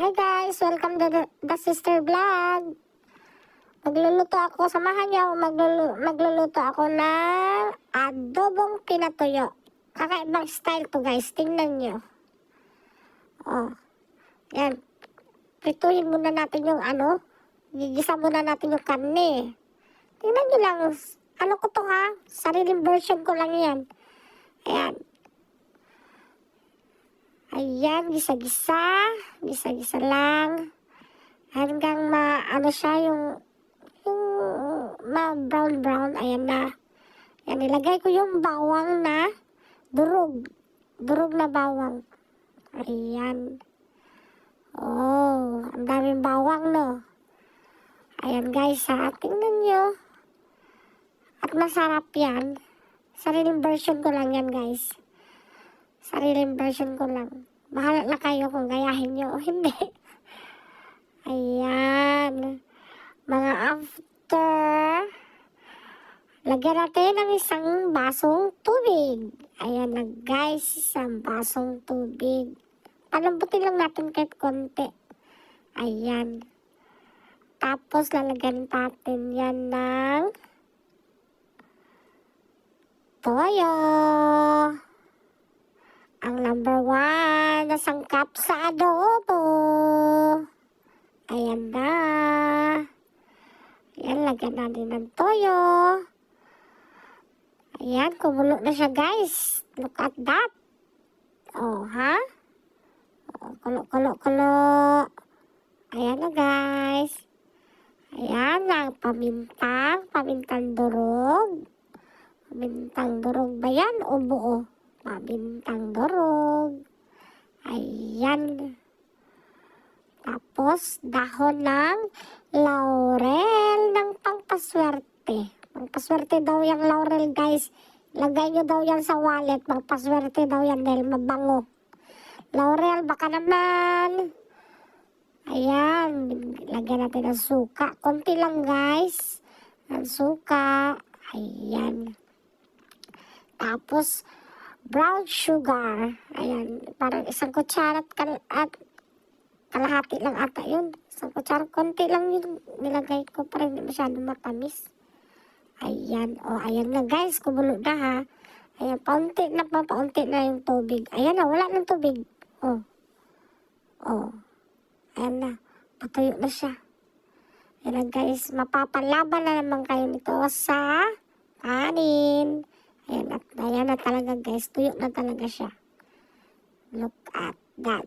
Hi guys! Welcome to the Sister Vlog. Magluluto ako. Samahan niyo. Magluluto ako ng adobong pinatuyo. Kakaibang style to guys. Tingnan niyo. Oh. Yan. Prituhin muna natin yung gigisa muna natin yung karne. Tingnan niyo lang. Ano ko to ha? Sariling version ko lang yan. Ayan. Ayan, gisa-gisa. Gisa-gisa lang. Hanggang siya yung ma-brown-brown. Ayan na. Ayan, nilagay ko yung bawang na durog. Durog na bawang. Ayan. Oh, ang daming bawang, no? Ayan, guys, ha. Tingnan nyo. At masarap yan. Sariling version ko lang yan, guys. Sariling version ko lang. Bahala na kayo kung gayahin nyo o hindi. Ayan. Mga after, lagyan natin ng isang basong tubig. Ayan na guys, isang basong tubig. Palambutin lang natin kahit konti. Ayan. Tapos lalagyan natin yan ng toyo. Ang number 1 na sangkap sa adobo. Ayan na. Ayan, lagyan natin ng toyo. Ayan, kumulo na siya guys. Look at that. Oh, ha? Oh, kulo. Ayan na guys. Ayan na, pamintang durog. Pamintang durog ba yan o buo? Pamintang durog. Ayan. Tapos, dahon ng laurel ng pangpaswerte. Pangpaswerte daw yung laurel, guys. Lagay nyo daw yan sa wallet. Pangpaswerte daw yan dahil mabango. Laurel, baka naman. Ayan. Lagyan natin ng suka. Konti lang, guys. Ang suka. Ayan. Tapos, brown sugar. Ayan. Parang isang kutsara at kalahati lang ata yun. Isang kutsara. Konti lang yun. Nilagay ko para hindi masyadong matamis. Ayan. O, ayan na guys. Kumulo na ha. Ayan. Paunti na yung tubig. Ayan na. Wala ng tubig. O. Ayan na. Patuyo na siya. Ayan na guys. Mapapalaban na naman kayo nito sa kanin. Ayan na talaga guys. Tuyo na talaga siya. Look at that.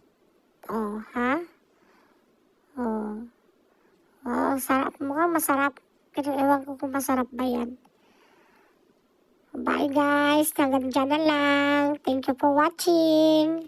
Oh, ha? Oh. Wow, sarap. Mukhang masarap. Pero ewan ko kung masarap ba yan. Bye guys. Hanggang dyan na lang. Thank you for watching.